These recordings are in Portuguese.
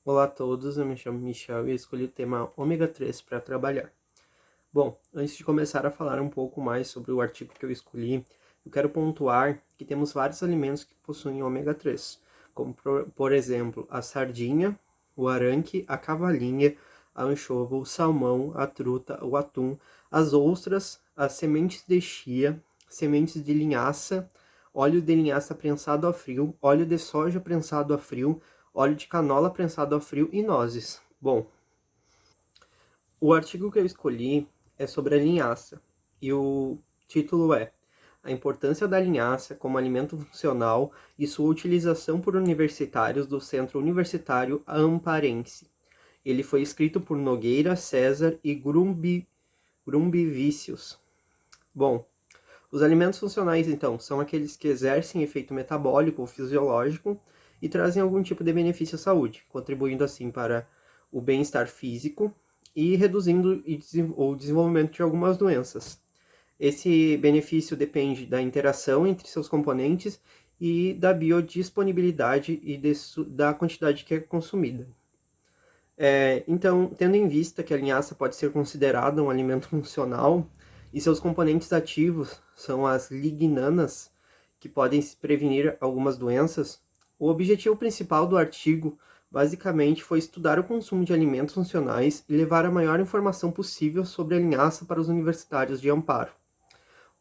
Olá a todos, eu me chamo Michel e escolhi o tema ômega 3 para trabalhar. Bom, antes de começar a falar um pouco mais sobre o artigo que eu escolhi, eu quero pontuar que temos vários alimentos que possuem ômega 3, como por exemplo a sardinha, o aranque, a cavalinha, a anchova, o salmão, a truta, o atum, as ostras, as sementes de chia, sementes de linhaça, óleo de linhaça prensado a frio, óleo de soja prensado a frio, óleo de canola prensado a frio e nozes. Bom, o artigo que eu escolhi é sobre a linhaça e o título é A importância da linhaça como alimento funcional e sua utilização por universitários do Centro Universitário Amparense. Ele foi escrito por Nogueira, César e Grumbivicius. Bom, os alimentos funcionais, então, são aqueles que exercem efeito metabólico ou fisiológico e trazem algum tipo de benefício à saúde, contribuindo assim para o bem-estar físico e reduzindo o desenvolvimento de algumas doenças. Esse benefício depende da interação entre seus componentes e da biodisponibilidade e da quantidade que é consumida. Então, tendo em vista que a linhaça pode ser considerada um alimento funcional e seus componentes ativos são as lignanas, que podem prevenir algumas doenças, o objetivo principal do artigo basicamente foi estudar o consumo de alimentos funcionais e levar a maior informação possível sobre a linhaça para os universitários de Amparo,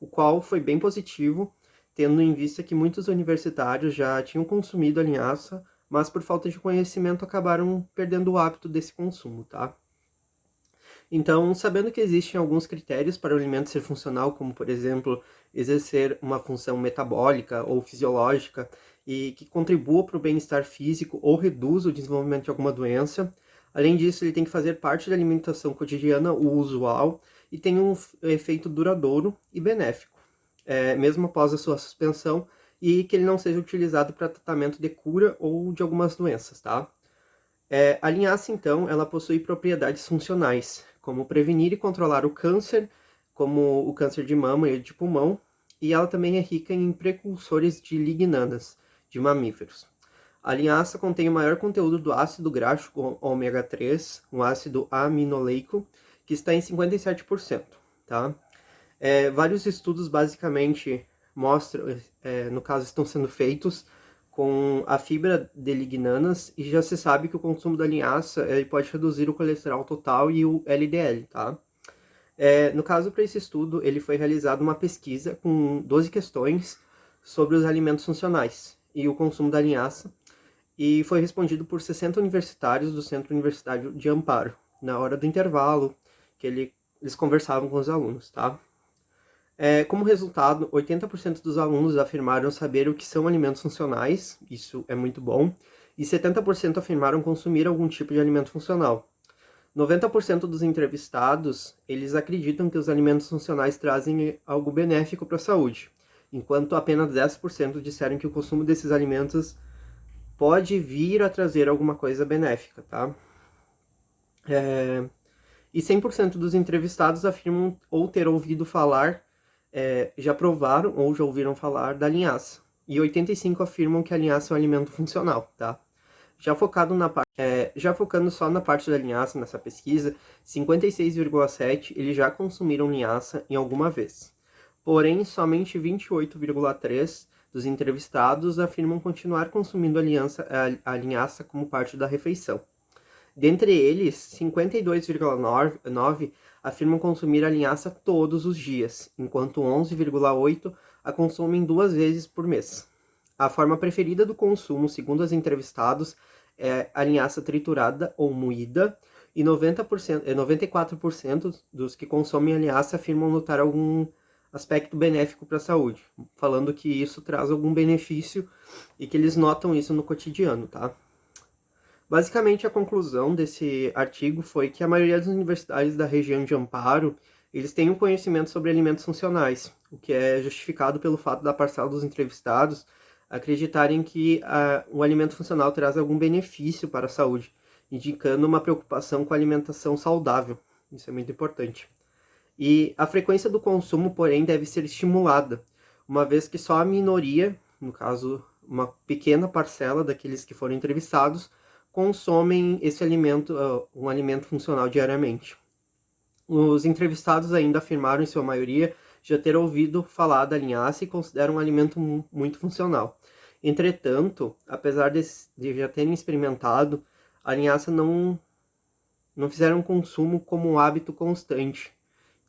o qual foi bem positivo, tendo em vista que muitos universitários já tinham consumido a linhaça, mas por falta de conhecimento acabaram perdendo o hábito desse consumo, tá? Então, sabendo que existem alguns critérios para o alimento ser funcional, como por exemplo, exercer uma função metabólica ou fisiológica e que contribua para o bem-estar físico ou reduza o desenvolvimento de alguma doença. Além disso, ele tem que fazer parte da alimentação cotidiana, o usual, e tem um efeito duradouro e benéfico, mesmo após a sua suspensão, e que ele não seja utilizado para tratamento de cura ou de algumas doenças, tá? A linhaça, então, ela possui propriedades funcionais, como prevenir e controlar o câncer, como o câncer de mama e de pulmão, e ela também é rica em precursores de lignanas, de mamíferos. A linhaça contém o maior conteúdo do ácido graxo ômega 3, um ácido aminoleico, que está em 57%, tá? Vários estudos basicamente mostram, no caso estão sendo feitos com a fibra de lignanas e já se sabe que o consumo da linhaça ele pode reduzir o colesterol total e o LDL, tá? No caso, para esse estudo, ele foi realizado uma pesquisa com 12 questões sobre os alimentos funcionais e o consumo da linhaça, e foi respondido por 60 universitários do Centro Universitário de Amparo, na hora do intervalo, que eles conversavam com os alunos, tá? Como resultado, 80% dos alunos afirmaram saber o que são alimentos funcionais, isso é muito bom, e 70% afirmaram consumir algum tipo de alimento funcional. 90% dos entrevistados, eles acreditam que os alimentos funcionais trazem algo benéfico para a saúde, enquanto apenas 10% disseram que o consumo desses alimentos pode vir a trazer alguma coisa benéfica, tá? E 100% dos entrevistados afirmam ou ter ouvido falar, já provaram ou já ouviram falar da linhaça. E 85% afirmam que a linhaça é um alimento funcional, tá? Já focando só na parte da linhaça nessa pesquisa, 56,7% eles já consumiram linhaça em alguma vez. Porém, somente 28,3% dos entrevistados afirmam continuar consumindo a linhaça como parte da refeição. Dentre eles, 52,9% afirmam consumir a linhaça todos os dias, enquanto 11,8% a consomem 2 vezes por mês. A forma preferida do consumo, segundo os entrevistados, é a linhaça triturada ou moída, e 94% dos que consomem a linhaça afirmam notar algum aspecto benéfico para a saúde, falando que isso traz algum benefício e que eles notam isso no cotidiano, tá? Basicamente, a conclusão desse artigo foi que a maioria dos universitários da região de Amparo, eles têm um conhecimento sobre alimentos funcionais, o que é justificado pelo fato da parcela dos entrevistados acreditarem que o alimento funcional traz algum benefício para a saúde, indicando uma preocupação com a alimentação saudável. Isso é muito importante. E a frequência do consumo, porém, deve ser estimulada, uma vez que só a minoria, no caso, uma pequena parcela daqueles que foram entrevistados, consomem esse alimento, um alimento funcional diariamente. Os entrevistados ainda afirmaram, em sua maioria, já ter ouvido falar da linhaça e consideram um alimento muito funcional. Entretanto, apesar de já terem experimentado, a linhaça não fizeram um consumo como um hábito constante.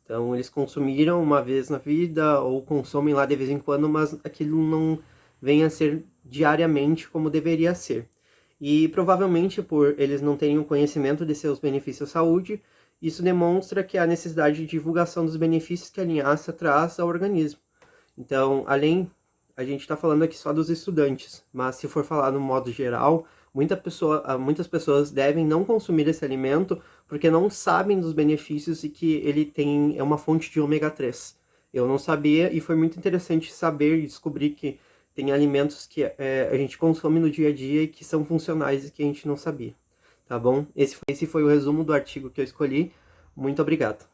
Então, eles consumiram uma vez na vida ou consomem lá de vez em quando, mas aquilo não vem a ser diariamente como deveria ser. E provavelmente por eles não terem o conhecimento de seus benefícios à saúde, isso demonstra que há necessidade de divulgação dos benefícios que a linhaça traz ao organismo. Então, a gente está falando aqui só dos estudantes, mas se for falar no modo geral, muitas pessoas devem não consumir esse alimento porque não sabem dos benefícios e que ele é uma fonte de ômega 3. Eu não sabia e foi muito interessante saber e descobrir que tem alimentos que a gente consome no dia a dia e que são funcionais e que a gente não sabia. Tá bom? Esse foi o resumo do artigo que eu escolhi. Muito obrigado.